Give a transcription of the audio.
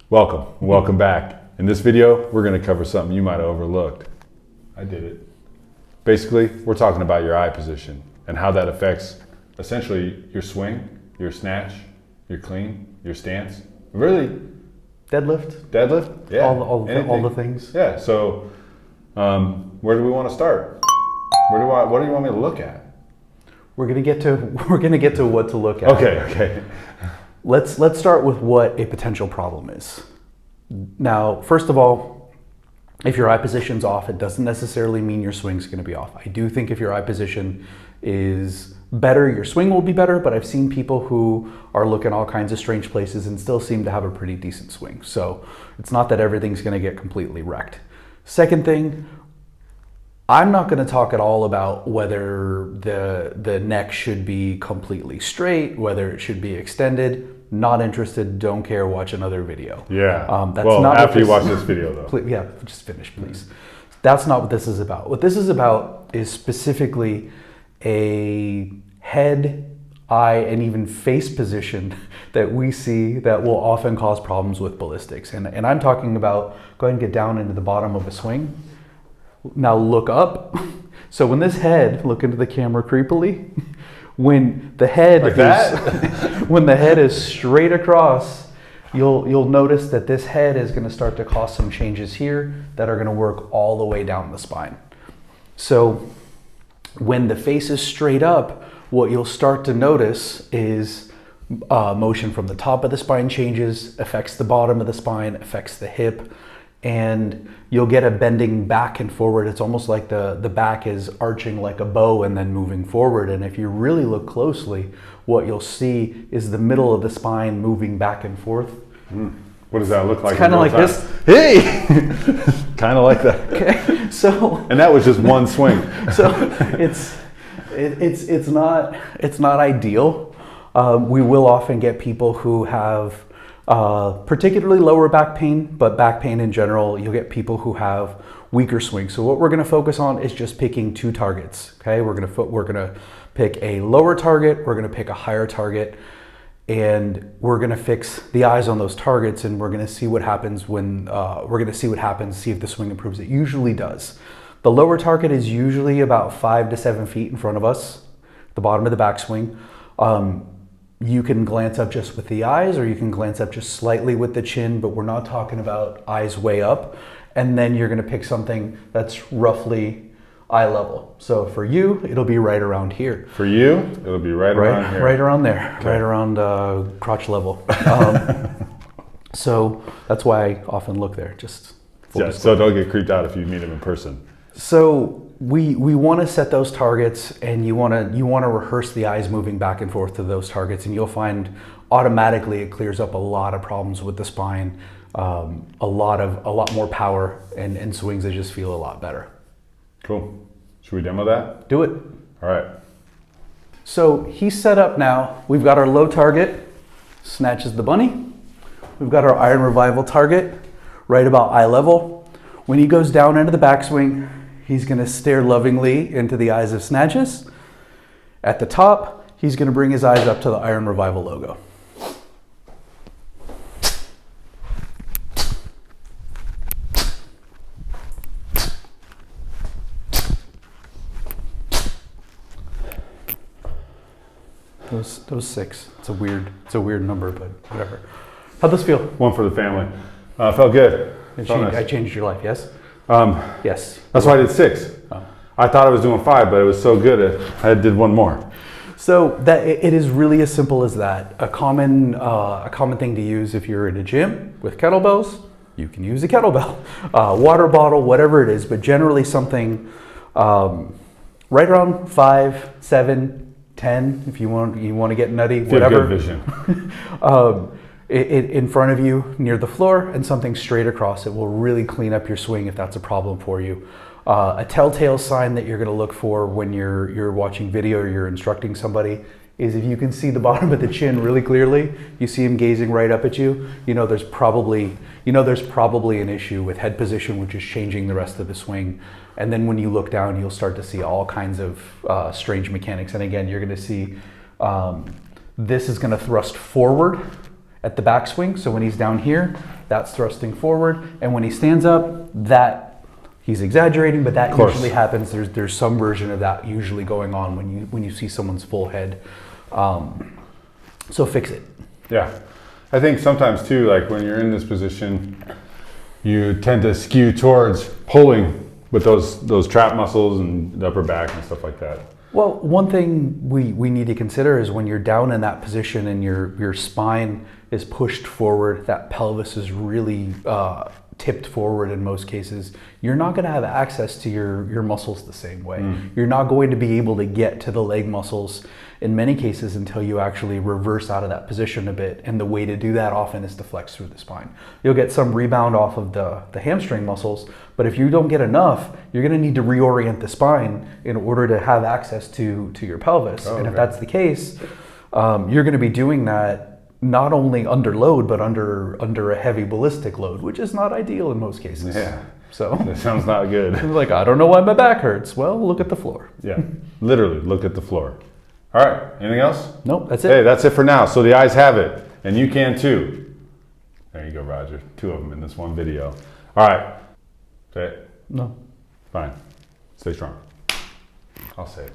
Welcome back. In this video, we're going to cover something you might have overlooked. I did it. Basically, we're talking about your eye position and how that affects essentially your swing, your snatch, your clean, your stance. Really, deadlift, yeah, all the things. Yeah. So, where do we want to start? What do you want me to look at? We're gonna get to what to look at. Okay. Let's start with what a potential problem is. Now, first of all, if your eye position's off, it doesn't necessarily mean your swing's going to be off. I do think if your eye position is better, your swing will be better, but I've seen people who are looking all kinds of strange places and still seem to have a pretty decent swing. So it's not that everything's going to get completely wrecked. Second thing, I'm not going to talk at all about whether the neck should be completely straight, whether it should be extended. Not interested, don't care, watch another video. Yeah. That's well, not after you watch this video though. Please, yeah, just finish, please. That's not what this is about. What this is about is specifically a head, eye, and even face position that we see that will often cause problems with ballistics. And I'm talking about, go ahead and get down into the bottom of a swing. Now look up. So when this head, look into the camera creepily, when the head when the head is straight across, you'll notice that this head is going to start to cause some changes here that are going to work all the way down the spine. So when the face is straight up, what you'll start to notice is motion from the top of the spine changes, affects the bottom of the spine, affects the hip, and you'll get a bending back and forward. It's almost like the back is arching like a bow and then moving forward. And if you really look closely, what you'll see is the middle of the spine moving back and forth. What does that look like? It's kind of like this. Hey! Kind of like that. Okay, so. And that was just one swing. So it's not ideal. We will often get people who have particularly lower back pain, but back pain in general. You'll get people who have weaker swings. So what we're going to focus on is just picking two targets. Okay, we're going to pick a lower target, we're going to pick a higher target, and we're going to fix the eyes on those targets, and we're going to see what happens see if the swing improves. It usually does. The lower target is usually about 5 to 7 feet in front of us, the bottom of the backswing. You can glance up just with the eyes, or you can glance up just slightly with the chin, but we're not talking about eyes way up. And then you're going to pick something that's roughly eye level. So for you, it'll be right around here. For you, it'll be right around here. Right around there, okay. Right around crotch level. So that's why I often look there. Just so don't get creeped out if you meet him in person. So we want to set those targets, and you want to rehearse the eyes moving back and forth to those targets, and you'll find automatically it clears up a lot of problems with the spine, a lot more power, and swings that just feel a lot better. Cool. Should we demo that? Do it. All right. So he's set up now. We've got our low target, Snatches the bunny. We've got our iron revival target right about eye level. When he goes down into the backswing, he's going to stare lovingly into the eyes of Snatches. At the top, he's going to bring his eyes up to the Iron Revival logo. Those 6. It's a weird number, but whatever. How'd this feel? One for the family. Felt good. I changed your life, yes? Yes. That's why I did 6. Oh. I thought I was doing 5, but it was so good I did one more. So it is really as simple as that. A common thing to use if you're in a gym with kettlebells, you can use a kettlebell, water bottle, whatever it is, but generally something right around 5, 7, 10. If you want to get nutty, whatever. Good vision. In front of you near the floor, and something straight across. It will really clean up your swing if that's a problem for you. A telltale sign that you're going to look for when you're watching video or you're instructing somebody is if you can see the bottom of the chin really clearly, you see him gazing right up at you, there's probably an issue with head position, which is changing the rest of the swing. And then when you look down, you'll start to see all kinds of strange mechanics. And again, you're going to see this is going to thrust forward at the backswing. So when he's down here, that's thrusting forward. And when he stands up, that he's exaggerating, but that usually happens. There's some version of that usually going on when you see someone's full head. So fix it. Yeah. I think sometimes too, like when you're in this position, you tend to skew towards pulling with those trap muscles and the upper back and stuff like that. Well, one thing we need to consider is when you're down in that position and your spine is pushed forward, that pelvis is really tipped forward in most cases, you're not going to have access to your muscles the same way. You're not going to be able to get to the leg muscles in many cases until you actually reverse out of that position a bit. And the way to do that often is to flex through the spine. You'll get some rebound off of the hamstring muscles, but if you don't get enough, you're going to need to reorient the spine in order to have access to your pelvis. Oh, and if that's the case, you're going to be doing that not only under load, but under a heavy ballistic load, which is not ideal in most cases. Yeah. So That sounds not good. like, I don't know why my back hurts. Well, look at the floor. Yeah. Literally, look at the floor. All right. Anything else? Nope, that's it. Hey, that's it for now. So the eyes have it, and you can too. There you go, Roger. 2 of them in this one video. All right. Say it. No. Fine. Stay strong. I'll say it.